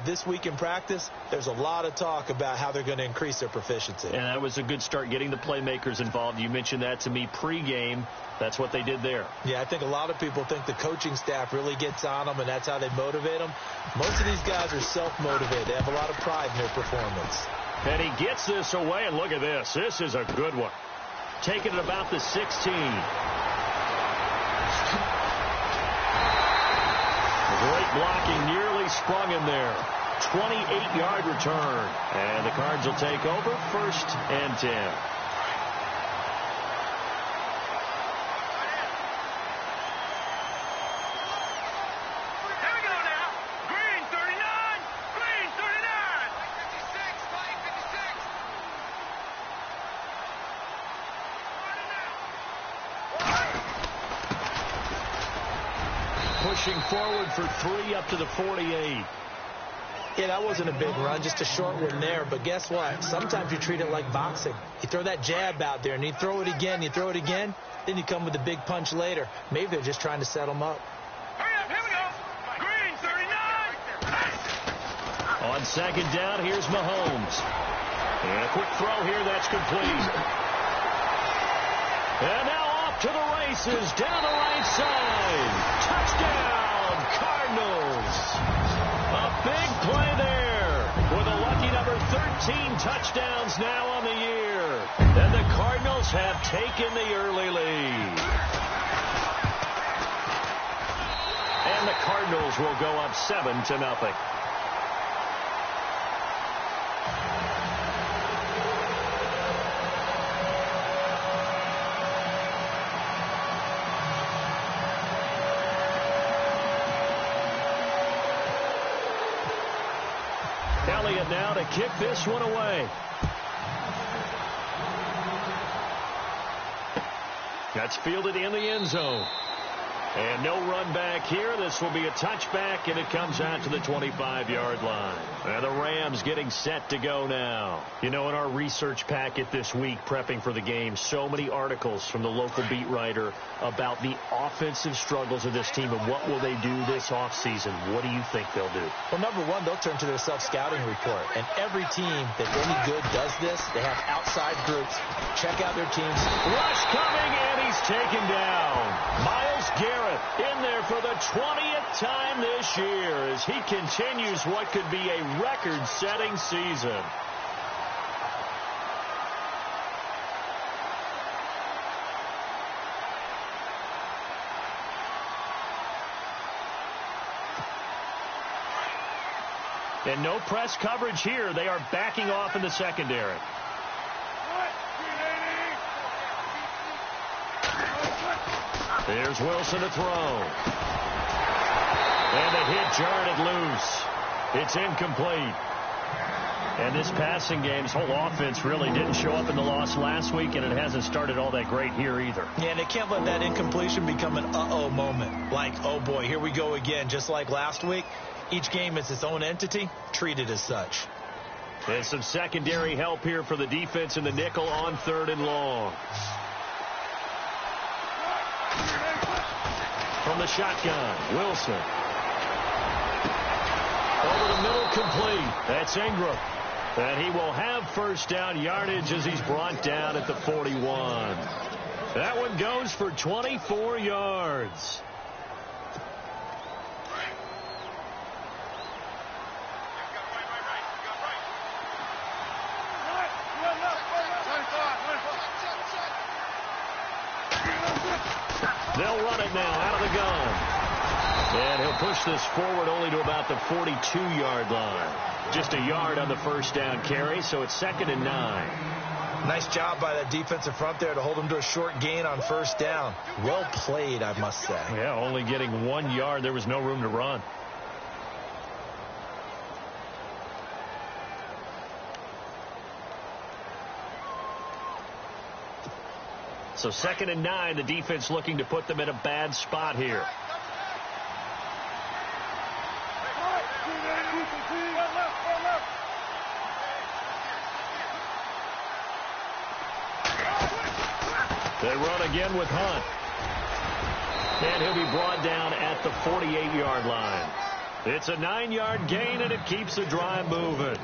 this week in practice, there's a lot of talk about how they're going to increase their proficiency. And that was a good start, getting the playmakers involved. You mentioned that to me pregame. That's what they did there. Yeah, I think a lot of people think the coaching staff really gets on them, and that's how they motivate them. Most of these guys are self-motivated. They have a lot of pride in their performance. And he gets this away, and look at this. This is a good one. Taking it about the 16. Great blocking, nearly sprung him there. 28-yard return. And the Cards will take over, 1st and 10. Pushing forward for 3 up to the 48. Yeah, that wasn't a big run, just a short one there. But guess what? Sometimes you treat it like boxing. You throw that jab out there, and you throw it again, then you come with a big punch later. Maybe they're just trying to set them up. Hurry up, here we go. Green, 39. On 2nd down, here's Mahomes. And a quick throw here, that's complete. And now off to the races, down the right side. Touchdown, Cardinals. A big play there with a lucky number 13 touchdowns now on the year. And the Cardinals have taken the early lead. And the Cardinals will go up 7-0. Elliott now to kick this one away. That's fielded in the end zone. And no run back here. This will be a touchback, and it comes out to the 25-yard line. And the Rams getting set to go now. You know, in our research packet this week, prepping for the game, so many articles from the local beat writer about the offensive struggles of this team and what will they do this offseason. What do you think they'll do? Well, number one, they'll turn to their self-scouting report. And every team that's any good does this. They have outside groups. Check out their teams. Rush coming, and he's taken down. Myles Garrett in there for the 20th time this year as he continues what could be a record-setting season. And no press coverage here. They are backing off in the secondary. There's Wilson to throw. And the hit jarred it loose. It's incomplete. And this passing game's whole offense really didn't show up in the loss last week, and it hasn't started all that great here either. Yeah, and they can't let that incompletion become an uh-oh moment. Like, oh boy, here we go again. Just like last week, each game is its own entity, treated as such. And some secondary help here for the defense in the nickel on 3rd and long. From the shotgun, Wilson. Over the middle, complete. That's Ingram. And he will have 1st down yardage as he's brought down at the 41. That one goes for 24 yards. They'll run it now out of the gun. And he'll push this forward only to about the 42-yard line. Just a yard on the 1st down carry, so it's 2nd and 9. Nice job by that defensive front there to hold him to a short gain on 1st down. Well played, I must say. Yeah, only getting 1 yard. There was no room to run. So 2nd and 9, the defense looking to put them in a bad spot here. They run again with Hunt. And he'll be brought down at the 48-yard line. It's a 9-yard gain, and it keeps the drive moving.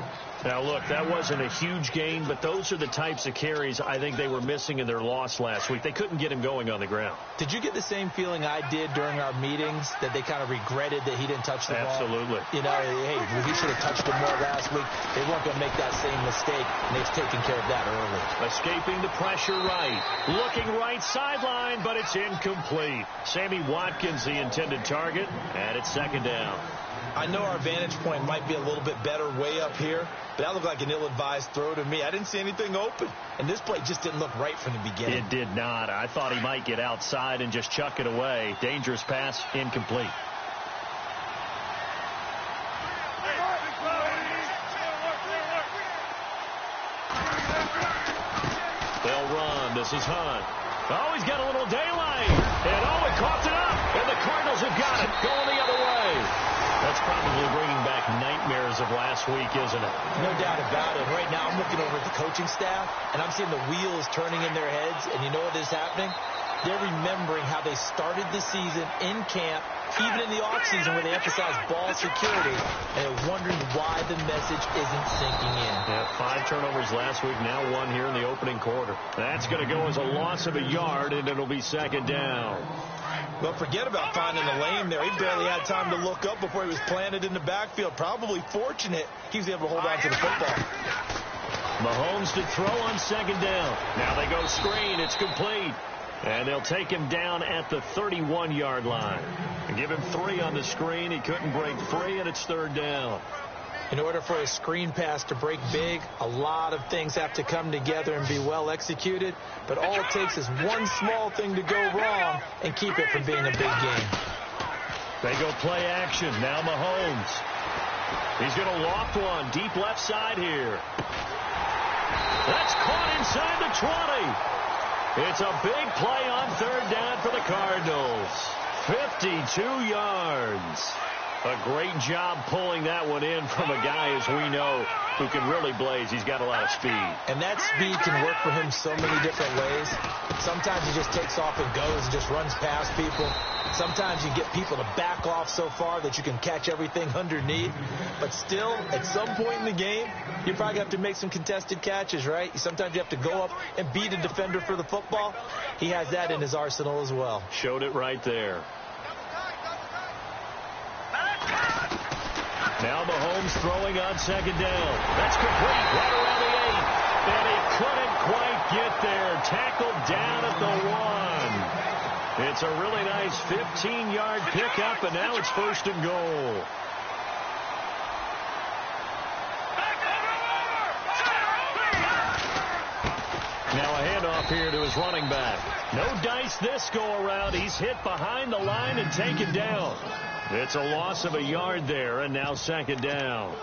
Now, look, that wasn't a huge gain, but those are the types of carries I think they were missing in their loss last week. They couldn't get him going on the ground. Did you get the same feeling I did during our meetings, that they kind of regretted that he didn't touch the ball? Absolutely. You know, hey, he should have touched it more last week. They weren't going to make that same mistake, and they've taken care of that early. Escaping the pressure right. Looking right sideline, but it's incomplete. Sammy Watkins, the intended target, and it's second down. I know our vantage point might be a little bit better way up here, but that looked like an ill-advised throw to me. I didn't see anything open, and this play just didn't look right from the beginning. It did not. I thought he might get outside and just chuck it away. Dangerous pass, incomplete. They'll run. This is Hunt. Oh, he's got a little daylight. And oh, it coughed it up. And the Cardinals have got it. Going the other way. That's probably bringing back nightmares of last week, isn't it? No doubt about it. Right now, I'm looking over at the coaching staff, and I'm seeing the wheels turning in their heads. And you know what is happening? They're remembering how they started the season in camp, even in the offseason where they emphasized ball security, and they're wondering why the message isn't sinking in. Yeah, 5 turnovers last week, now 1 here in the opening quarter. That's going to go as a loss of a yard, and it'll be second down. Well, forget about finding the lane there. He barely had time to look up before he was planted in the backfield. Probably fortunate he was able to hold on to the football. Mahomes to throw on second down. Now they go screen. It's complete. And they'll take him down at the 31-yard line. And give him 3 on the screen. He couldn't break free, and it's third down. In order for a screen pass to break big, a lot of things have to come together and be well executed. But all it takes is one small thing to go wrong and keep it from being a big game. They go play action. Now Mahomes. He's going to loft one deep left side here. That's caught inside the 20. It's a big play on third down for the Cardinals. 52 yards. A great job pulling that one in from a guy, as we know, who can really blaze. He's got a lot of speed. And that speed can work for him so many different ways. Sometimes he just takes off and goes and just runs past people. Sometimes you get people to back off so far that you can catch everything underneath. But still, at some point in the game, you probably have to make some contested catches, right? Sometimes you have to go up and beat a defender for the football. He has that in his arsenal as well. Showed it right there. Now Mahomes throwing on second down. That's complete right around the 8. And he couldn't quite get there. Tackled down at the 1. It's a really nice 15-yard pickup, and now it's first and goal. Now a handoff here to his running back. No dice this go-around. He's hit behind the line and taken down. It's a loss of a yard there, and now second down.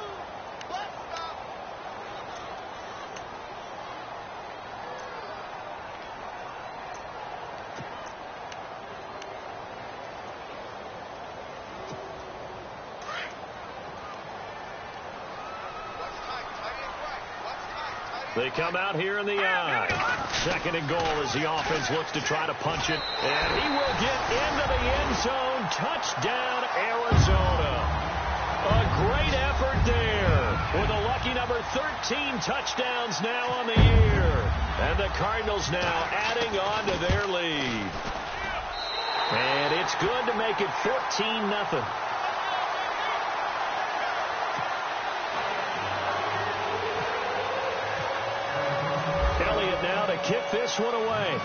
They come out here in the eye. Second and goal as the offense looks to try to punch it. And he will get into the end zone. Touchdown, Arizona. A great effort there with a lucky number 13 touchdowns now on the year. And the Cardinals now adding on to their lead. And it's good to make it 14-0. Now to kick this one away.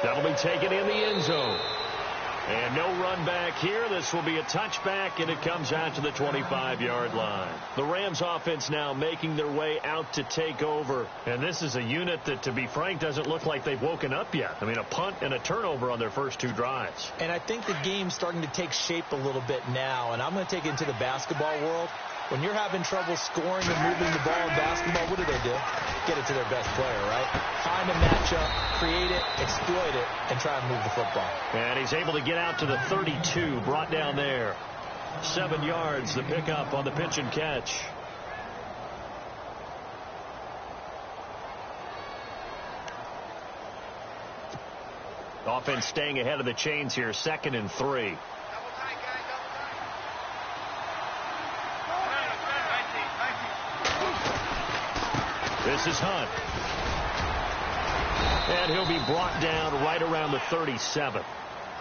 That'll be taken in the end zone. And no run back here. This will be a touchback, and it comes out to the 25-yard line. The Rams offense now making their way out to take over. And this is a unit that, to be frank, doesn't look like they've woken up yet. I mean, a punt and a turnover on their first 2 drives. And I think the game's starting to take shape a little bit now. And I'm going to take it into the basketball world. When you're having trouble scoring and moving the ball in basketball, what do? Get it to their best player, right? Find a matchup, create it, exploit it, and try and move the football. And he's able to get out to the 32, brought down there. 7 yards, the pickup on the pitch and catch. Offense staying ahead of the chains here, 2nd and 3. This is Hunt. And he'll be brought down right around the 37.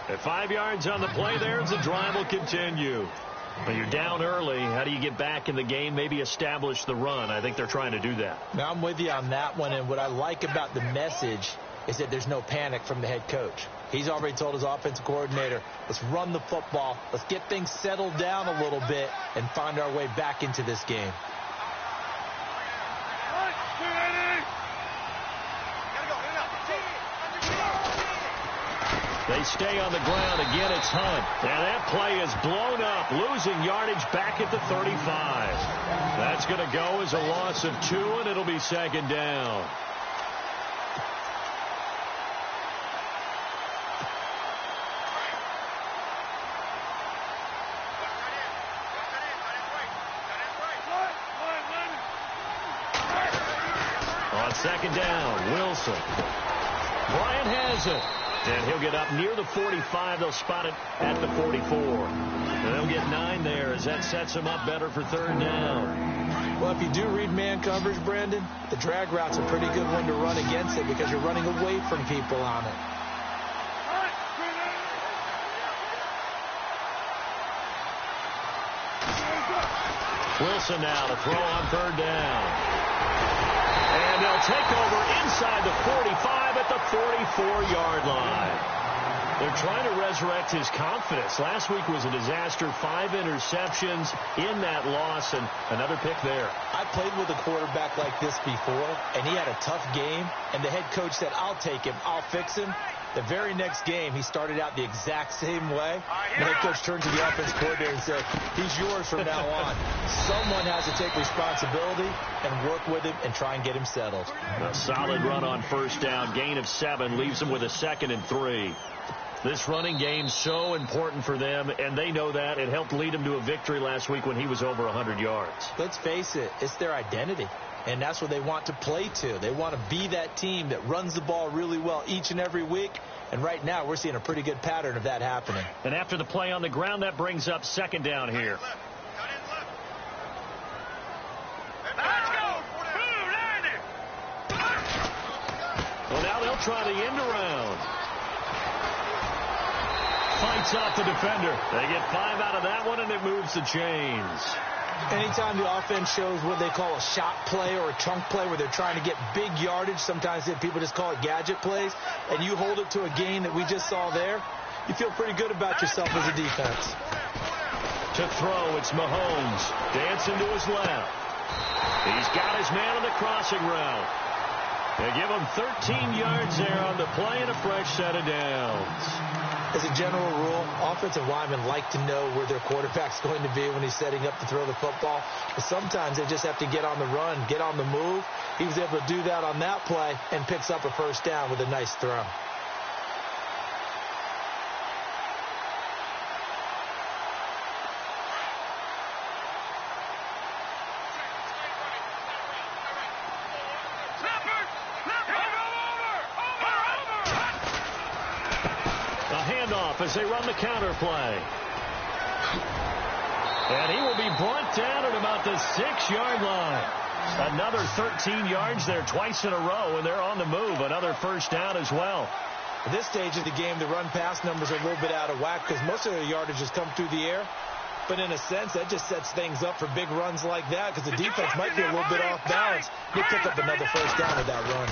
At 5 yards on the play there, the drive will continue. When you're down early, how do you get back in the game, maybe establish the run? I think they're trying to do that. Now, I'm with you on that one, and what I like about the message is that there's no panic from the head coach. He's already told his offensive coordinator, let's run the football, let's get things settled down a little bit and find our way back into this game. They stay on the ground. Again, it's Hunt. And that play is blown up, losing yardage back at the 35. That's going to go as a loss of 2, and it'll be 2nd down. On 2nd down, Wilson. Bryant has it. And he'll get up near the 45. They'll spot it at the 44. And they'll get 9 there as that sets them up better for 3rd down. Well, if you do read man coverage, Brandon, the drag route's a pretty good one to run against it because you're running away from people on it. Wilson now to throw on 3rd down. And they'll take over inside the 45 at the 44-yard line. They're trying to resurrect his confidence. Last week was a disaster. 5 interceptions in that loss and another pick there. I played with a quarterback like this before, and he had a tough game, and the head coach said, I'll take him, I'll fix him. The very next game, he started out the exact same way. The head coach turned to the offense coordinator and said, he's yours from now on. Someone has to take responsibility and work with him and try and get him settled. A solid run on 1st down. Gain of 7 leaves them with a 2nd and 3. This running game's so important for them, and they know that. It helped lead them to a victory last week when he was over 100 yards. Let's face it, it's their identity. And that's what they want to play to. They want to be that team that runs the ball really well each and every week. And right now, we're seeing a pretty good pattern of that happening. And after the play on the ground, that brings up 2nd down here. Let's go. Well, now they'll try the end around. Fights off the defender. They get 5 out of that one, and it moves the chains. Anytime the offense shows what they call a shot play or a chunk play where they're trying to get big yardage, sometimes people just call it gadget plays, and you hold it to a gain that we just saw there, you feel pretty good about yourself as a defense. To throw, it's Mahomes. Dancing to his left. He's got his man on the crossing route. They give him 13 yards there on the play and a fresh set of downs. As a general rule, offensive linemen like to know where their quarterback's going to be when he's setting up to throw the football. But sometimes they just have to get on the run, get on the move. He was able to do that on that play and picks up a 1st down with a nice throw. As they run the counter play. And he will be brought down at about the 6-yard line. Another 13 yards there twice in a row, and they're on the move. Another 1st down as well. At this stage of the game, the run-pass numbers are a little bit out of whack because most of their yardage has come through the air. But in a sense, that just sets things up for big runs like that because the defense might be a little bit off balance. He'll pick up another 1st down with that run.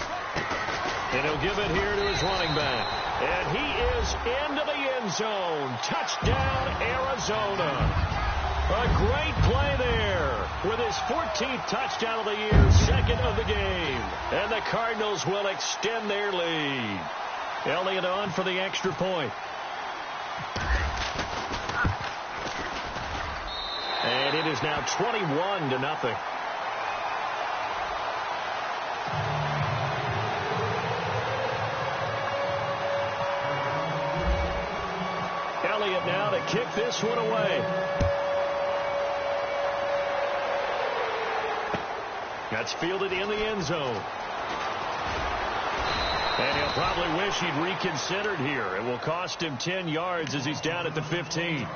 And he'll give it here to his running back. And he is into the end zone. Touchdown, Arizona. A great play there with his 14th touchdown of the year, 2nd of the game. And the Cardinals will extend their lead. Elliott on for the extra point. And it is now 21-0. Elliott now to kick this one away. That's fielded in the end zone. And he'll probably wish he'd reconsidered here. It will cost him 10 yards as he's down at the 15.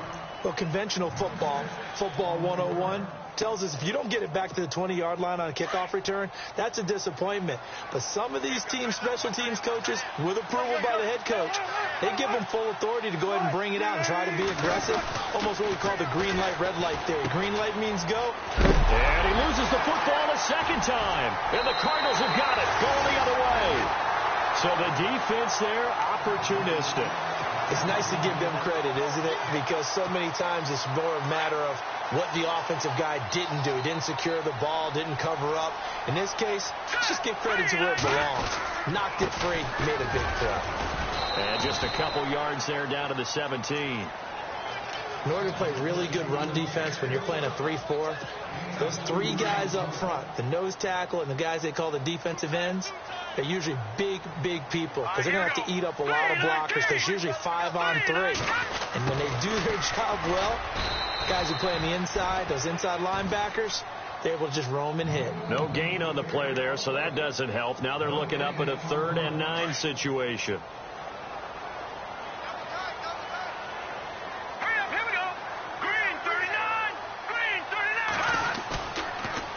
Well, conventional football 101, tells us if you don't get it back to the 20-yard line on a kickoff return, that's a disappointment. But some of these special teams coaches, with approval by the head coach, they give them full authority to go ahead and bring it out and try to be aggressive, almost what we call the green light, red light theory. Green light means go. And he loses the football a second time. And the Cardinals have got it, going the other way. So the defense there, opportunistic. It's nice to give them credit, isn't it? Because so many times it's more a matter of what the offensive guy didn't do. He didn't secure the ball, didn't cover up. In this case, just give credit to where it belongs. Knocked it free, made a big play. And just a couple yards there down to the 17. In order to play really good run defense when you're playing a 3-4, those three guys up front, the nose tackle and the guys they call the defensive ends, they're usually big people because they're going to have to eat up a lot of blockers. There's usually 5-on-3. And when they do their job well, guys who play on the inside, those inside linebackers, they're able to just roam and hit. No gain on the play there, so that doesn't help. Now they're looking up at a 3rd and 9 situation.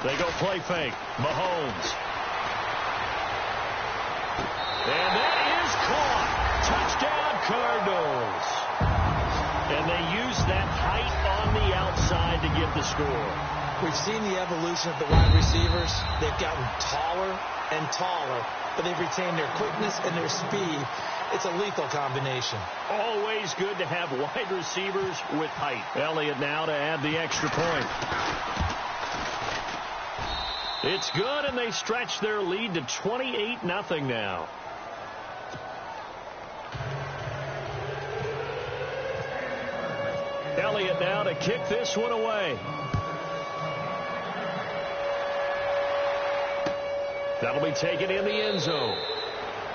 They go play fake. Mahomes. And that is caught. Touchdown, Cardinals. And they use that height on the outside to get the score. We've seen the evolution of the wide receivers. They've gotten taller and taller, but they've retained their quickness and their speed. It's a lethal combination. Always good to have wide receivers with height. Elliott now to add the extra point. It's good, and they stretch their lead to 28-0 now. Elliott now to kick this one away. That'll be taken in the end zone.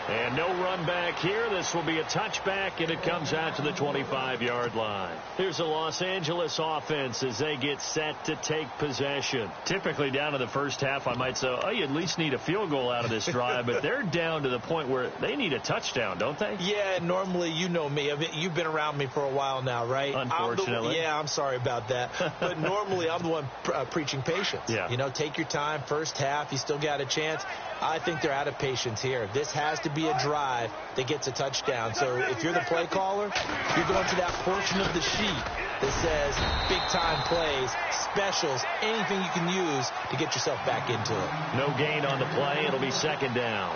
And no run back here. This will be a touchback, and it comes out to the 25-yard line. Here's the Los Angeles offense as they get set to take possession. Typically down to the first half, I might say, oh, you at least need a field goal out of this drive, but they're down to the point where they need a touchdown, don't they? Yeah, normally, you know me. You've been around me for a while now, right? Unfortunately. I'm sorry about that. But normally, I'm the one preaching patience. Yeah. You know, take your time. First half, you still got a chance. I think they're out of patience here. This has to be a drive that gets a touchdown. So if you're the play caller, you're going to that portion of the sheet that says big-time plays, specials, anything you can use to get yourself back into it. No gain on the play. It'll be 2nd down.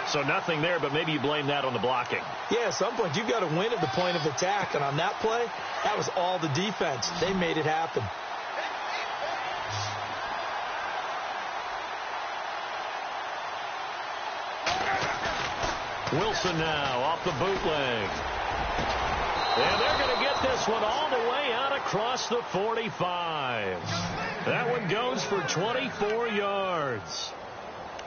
So nothing there, but maybe you blame that on the blocking. Yeah, at some point, you've got to win at the point of attack. And on that play, that was all the defense. They made it happen. Wilson now off the bootleg. And they're going to get this one all the way out across the 45. That one goes for 24 yards.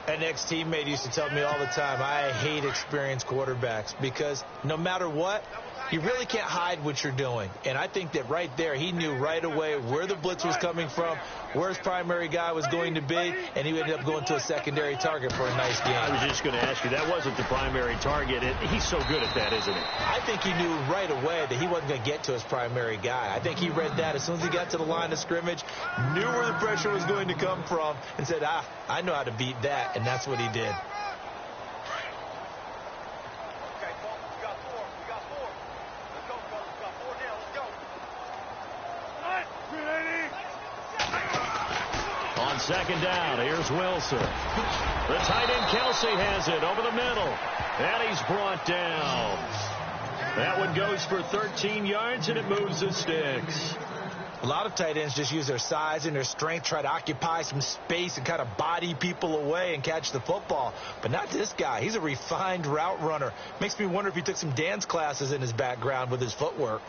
An ex-teammate used to tell me all the time, I hate experienced quarterbacks because no matter what, you really can't hide what you're doing. And I think that right there, he knew right away where the blitz was coming from, where his primary guy was going to be, and he ended up going to a secondary target for a nice game. I was just going to ask you, that wasn't the primary target. He's so good at that, isn't he? I think he knew right away that he wasn't going to get to his primary guy. I think he read that as soon as he got to the line of scrimmage, knew where the pressure was going to come from, and said, I know how to beat that, and that's what he did. On 2nd down, here's Wilson. The tight end Kelsey has it over the middle. And he's brought down. That one goes for 13 yards, and it moves the sticks. A lot of tight ends just use their size and their strength, try to occupy some space and kind of body people away and catch the football. But not this guy. He's a refined route runner. Makes me wonder if he took some dance classes in his background with his footwork.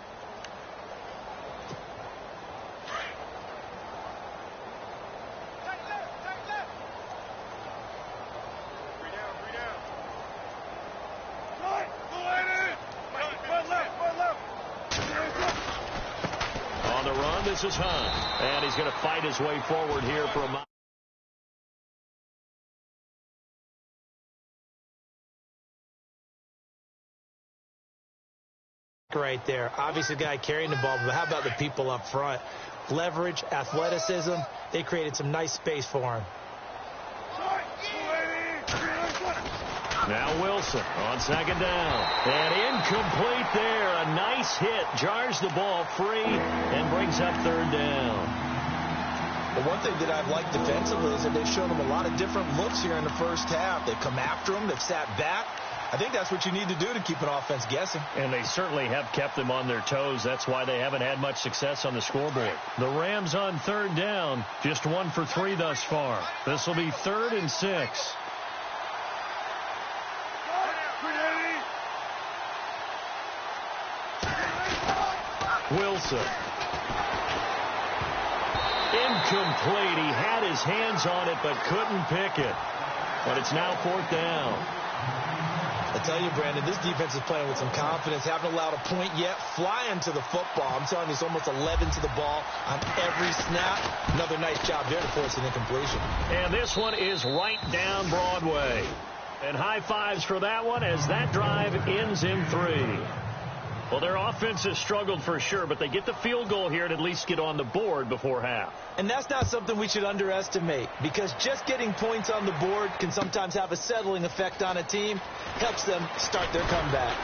This is Hunt, and he's going to fight his way forward here for a right there. Obviously, the guy carrying the ball, but how about the people up front? Leverage, athleticism. They created some nice space for him. Now Wilson on second down. And incomplete there. A nice hit. Jars the ball free and brings up third down. But one thing that I've liked defensively is that they've shown them a lot of different looks here in the first half. They've come after them. They've sat back. I think that's what you need to do to keep an offense guessing. And they certainly have kept them on their toes. That's why they haven't had much success on the scoreboard. The Rams on third down, just 1 for 3 thus far. This will be 3rd and 6. Wilson. Incomplete. He had his hands on it but couldn't pick it. But it's now 4th down. I tell you, Brandon, this defense is playing with some confidence. Haven't allowed a point yet. Flying to the football. I'm telling you, it's almost 11 to the ball on every snap. Another nice job there to force an incompletion. And this one is right down Broadway. And high fives for that one as that drive ends in 3. Well, their offense has struggled for sure, but they get the field goal here and at least get on the board before half. And that's not something we should underestimate, because just getting points on the board can sometimes have a settling effect on a team. Helps them start their comeback.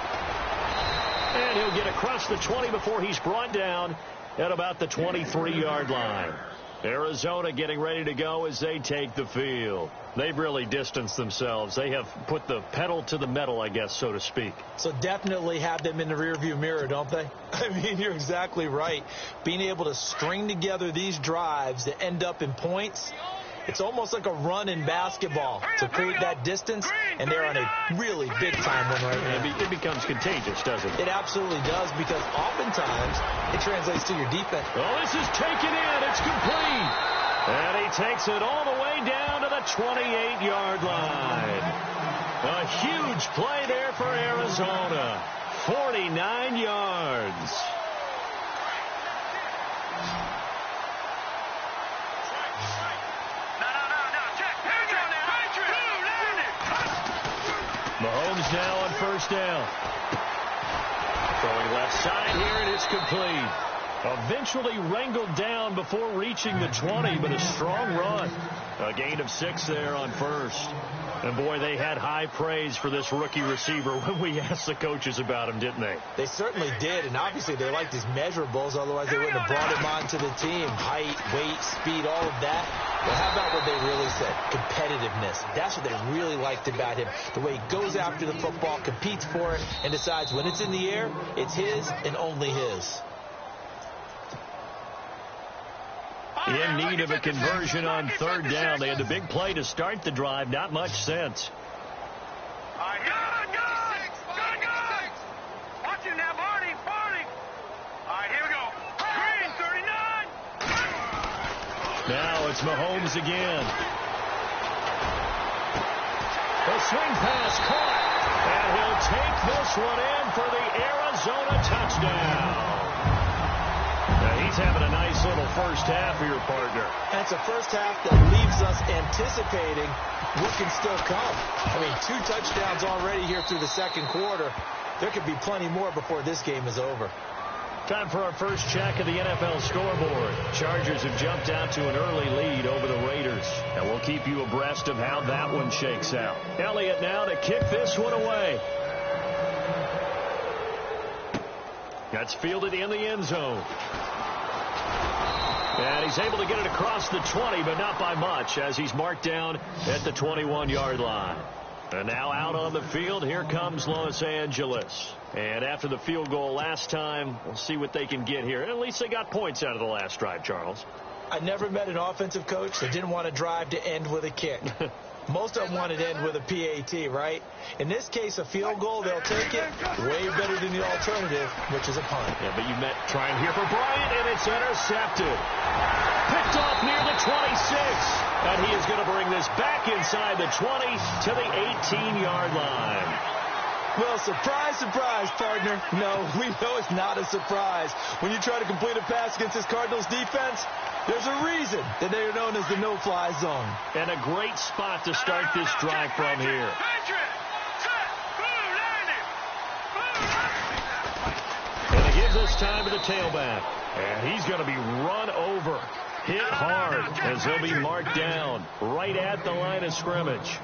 And he'll get across the 20 before he's brought down at about the 23-yard line. Arizona getting ready to go as they take the field. They've really distanced themselves. They have put the pedal to the metal, I guess, so to speak. So definitely have them in the rearview mirror, don't they? I mean, you're exactly right. Being able to string together these drives that end up in points, it's almost like a run in basketball to create that distance, and they're on a really big-time one right now. It becomes contagious, doesn't it? It absolutely does, because oftentimes it translates to your defense. Oh, this is taken in. It's complete. And he takes it all the way down to the 28-yard line. A huge play there for Arizona. 49 yards. Mahomes now on first down. Throwing left side here, and it's complete. Eventually wrangled down before reaching the 20, but a strong run. A gain of 6 there on first. And, boy, they had high praise for this rookie receiver when we asked the coaches about him, didn't they? They certainly did, and obviously they liked his measurables. Otherwise, they wouldn't have brought him onto the team. Height, weight, speed, all of that. But how about what they really said? Competitiveness. That's what they really liked about him. The way he goes after the football, competes for it, and decides when it's in the air, it's his and only his. In need of a conversion on third down. They had the big play to start the drive. Not much sense. Watch it now, Barney. All right, here we go. Green, 39. Now it's Mahomes again. The swing pass caught. And he'll take this one in for the Arizona touchdown. He's having a nice little first half here, partner. And it's a first half that leaves us anticipating what can still come. I mean, 2 touchdowns already here through the second quarter. There could be plenty more before this game is over. Time for our first check of the NFL scoreboard. Chargers have jumped out to an early lead over the Raiders. And we'll keep you abreast of how that one shakes out. Elliott now to kick this one away. That's fielded in the end zone. And he's able to get it across the 20, but not by much, as he's marked down at the 21-yard line. And now out on the field, here comes Los Angeles. And after the field goal last time, we'll see what they can get here. At least they got points out of the last drive, Charles. I never met an offensive coach that didn't want to drive to end with a kick. Most of them wanted to end with a PAT, right? In this case, a field goal, they'll take it. Way better than the alternative, which is a punt. Yeah, but you met trying here for Bryant, and it's intercepted. Picked off near the 26. And he is going to bring this back inside the 20 to the 18-yard line. Well, surprise, surprise, partner. No, we know it's not a surprise. When you try to complete a pass against this Cardinals defense, there's a reason that they are known as the no-fly zone. And a great spot to start this drive from here. gives this time to the tailback. And he's going to be run over. Hit hard as he'll be marked down right at the line of scrimmage.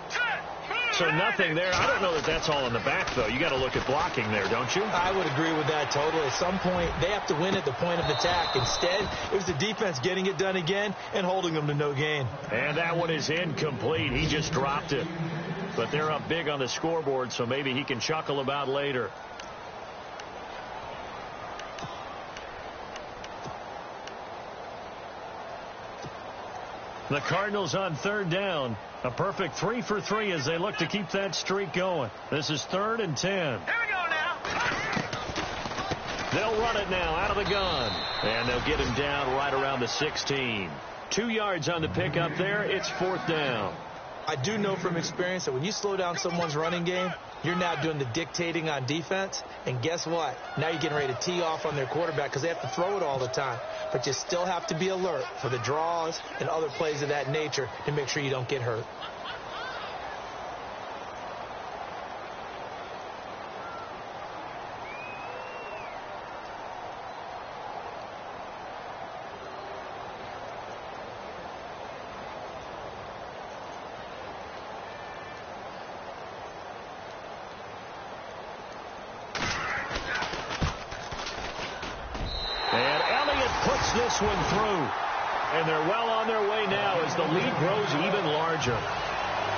So nothing there. I don't know that that's all in the back, though. You got to look at blocking there, don't you? I would agree with that totally. At some point, they have to win at the point of attack. Instead, it was the defense getting it done again and holding them to no gain. And that one is incomplete. He just dropped it. But they're up big on the scoreboard, so maybe he can chuckle about later. The Cardinals on third down. A perfect 3 for 3 as they look to keep that streak going. This is 3rd and 10. Here we go now. They'll run it now out of the gun. And they'll get him down right around the 16. 2 yards on the pickup there. It's 4th down. I do know from experience that when you slow down someone's running game, you're now doing the dictating on defense. And guess what? Now you're getting ready to tee off on their quarterback because they have to throw it all the time. But you still have to be alert for the draws and other plays of that nature to make sure you don't get hurt. This one through. And they're well on their way now as the lead grows even larger.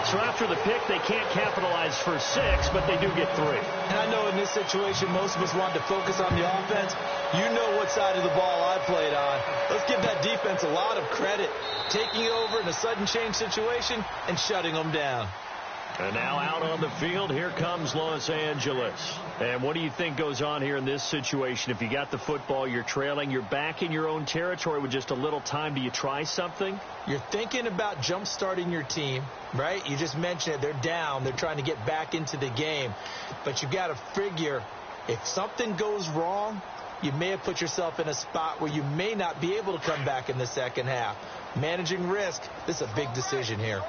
So after the pick, they can't capitalize for 6, but they do get 3. And I know in this situation, most of us want to focus on the offense. You know what side of the ball I played on. Let's give that defense a lot of credit. Taking over in a sudden change situation and shutting them down. And now out on the field, here comes Los Angeles. And what do you think goes on here in this situation? If you got the football, you're trailing, you're back in your own territory with just a little time. Do you try something? You're thinking about jump-starting your team, right? You just mentioned it. They're down. They're trying to get back into the game. But you got to figure if something goes wrong, you may have put yourself in a spot where you may not be able to come back in the second half. Managing risk, this is a big decision here.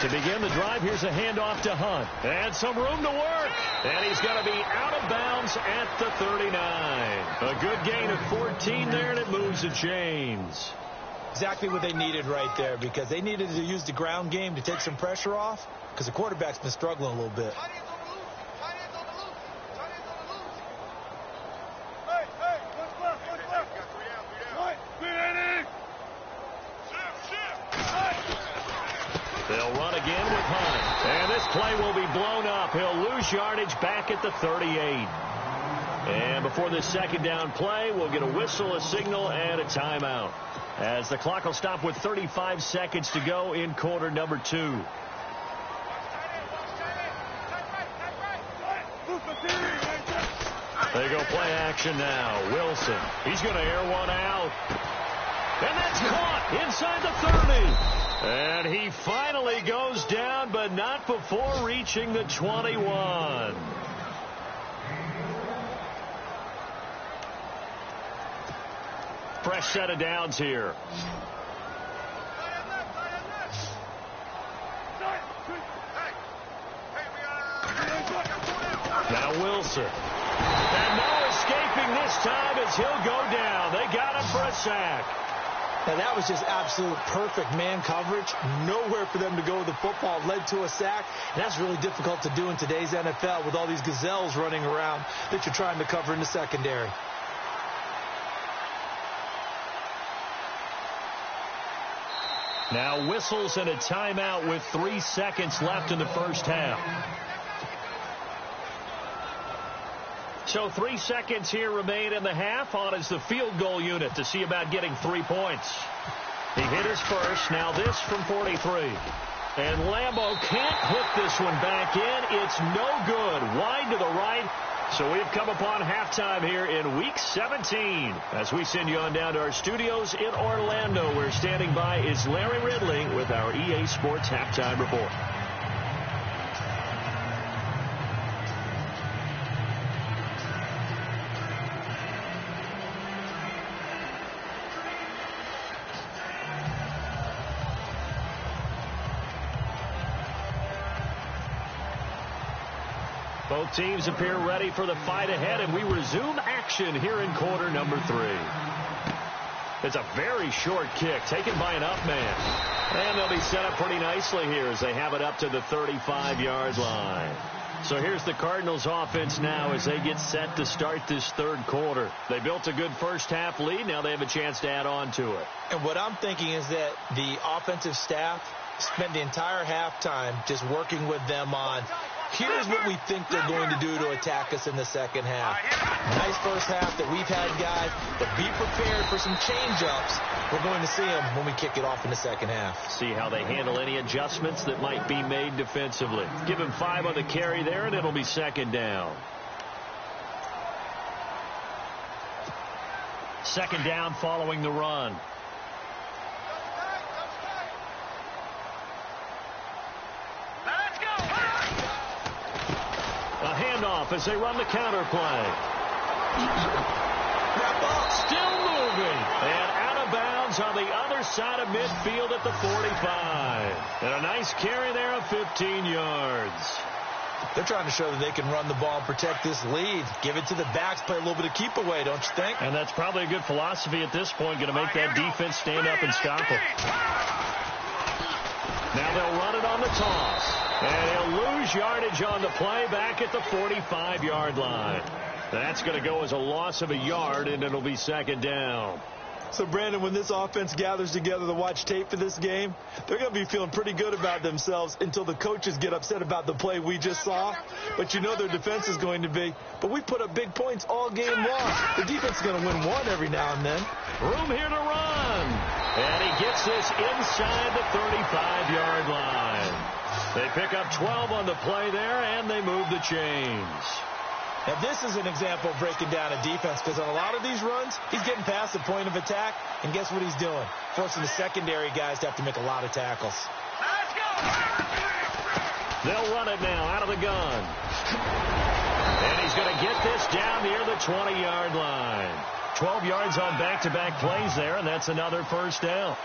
To begin the drive, here's a handoff to Hunt. And some room to work. And he's going to be out of bounds at the 39. A good gain of 14 there, and it moves the chains. Exactly what they needed right there, because they needed to use the ground game to take some pressure off, because the quarterback's been struggling a little bit. They'll run again with Hunt. And this play will be blown up. He'll lose yardage back at the 38. And before this second down play, we'll get a whistle, a signal, and a timeout. As the clock will stop with 35 seconds to go in quarter number 2. They go play action now. Wilson. He's going to air one out. And that's caught inside the 30. And he finally goes down, but not before reaching the 21. Fresh set of downs here. Now Wilson. And no escaping this time as he'll go down. They got him for a sack. Now, that was just absolute perfect man coverage. Nowhere for them to go with the football. Led to a sack. And that's really difficult to do in today's NFL with all these gazelles running around that you're trying to cover in the secondary. Now whistles and a timeout with 3 seconds left in the first half. So 3 seconds here remain in the half. On is the field goal unit to see about getting 3 points. He hit his first. Now this from 43. And Lambo can't hook this one back in. It's no good. Wide to the right. So we've come upon halftime here in Week 17. As we send you on down to our studios in Orlando, where standing by is Larry Ridley with our EA Sports Halftime Report. Both teams appear ready for the fight ahead, and we resume action here in quarter number 3. It's a very short kick taken by an up man. And they'll be set up pretty nicely here as they have it up to the 35-yard line. So here's the Cardinals offense now as they get set to start this third quarter. They built a good first half lead. Now they have a chance to add on to it. And what I'm thinking is that the offensive staff spent the entire halftime just working with them on, here's what we think they're going to do to attack us in the second half. Nice first half that we've had, guys, but be prepared for some change-ups. We're going to see them when we kick it off in the second half. See how they handle any adjustments that might be made defensively. Give him 5 on the carry there, and it'll be second down. Second down following the run. Handoff as they run the counter play. That ball still moving. And out of bounds on the other side of midfield at the 45. And a nice carry there of 15 yards. They're trying to show that they can run the ball and protect this lead. Give it to the backs, play a little bit of keep away, don't you think? And that's probably a good philosophy at this point, going to make that defense stand up and stop them. Now they'll run it on the toss. And he'll lose yardage on the play back at the 45-yard line. That's going to go as a loss of a yard, and it'll be second down. So, Brandon, when this offense gathers together to watch tape for this game, they're going to be feeling pretty good about themselves until the coaches get upset about the play we just saw. But you know their defense is going to be. But we put up big points all game long. The defense is going to win one every now and then. Room here to run. And he gets this inside the 35-yard line. They pick up 12 on the play there, and they move the chains. Now, this is an example of breaking down a defense, because on a lot of these runs, he's getting past the point of attack, and guess what he's doing? Forcing the secondary guys to have to make a lot of tackles. They'll run it now out of the gun. And he's going to get this down near the 20-yard line. 12 yards on back-to-back plays there, and that's another first down.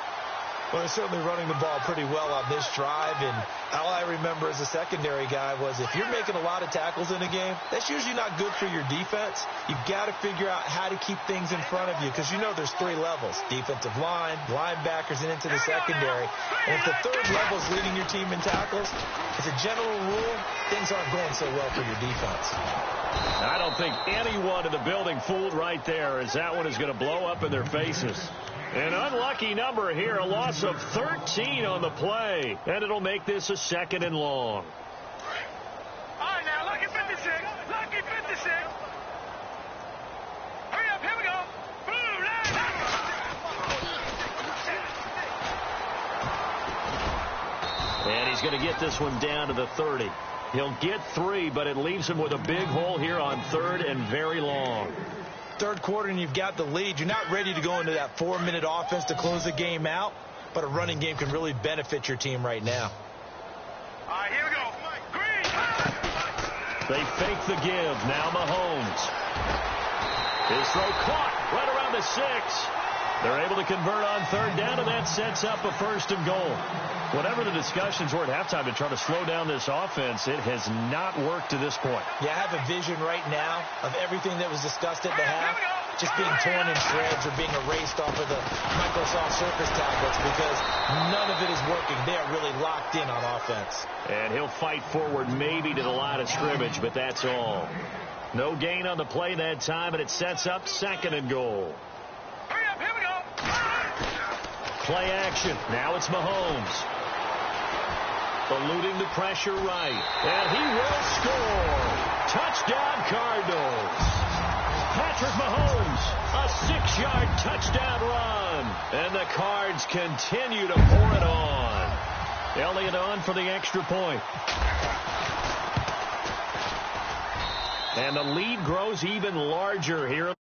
Well, they're certainly running the ball pretty well on this drive, and all I remember as a secondary guy was if you're making a lot of tackles in a game, that's usually not good for your defense. You've got to figure out how to keep things in front of you, because you know there's 3 levels: defensive line, linebackers, and into the secondary. And if the third level is leading your team in tackles, as a general rule, things aren't going so well for your defense. I don't think anyone in the building fooled right there, as that one is going to blow up in their faces. An unlucky number here, a loss of 13 on the play, and it'll make this a second and long. All right, now, lucky 56. Lucky 56. Hurry up, here we go. Boom, and he's going to get this one down to the 30. He'll get 3, but it leaves him with a big hole here on third and very long. Third quarter and you've got the lead. You're not ready to go into that 4-minute offense to close the game out, but a running game can really benefit your team right now. All right, here we go. Green. They fake the give. Now Mahomes. His throw caught right around the 6. They're able to convert on third down, and that sets up a first and goal. Whatever the discussions were at halftime to try to slow down this offense, it has not worked to this point. Yeah, I have a vision right now of everything that was discussed at the half just being torn in shreds or being erased off of the Microsoft Surface tablets, because none of it is working. They are really locked in on offense. And he'll fight forward maybe to the line of scrimmage, but that's all. No gain on the play that time, and it sets up second and goal. Hurry up, here we go. Play action. Now it's Mahomes. Eluding the pressure right. And he will score. Touchdown, Cardinals. Patrick Mahomes, a 6-yard touchdown run. And the Cards continue to pour it on. Elliott on for the extra point. And the lead grows even larger here.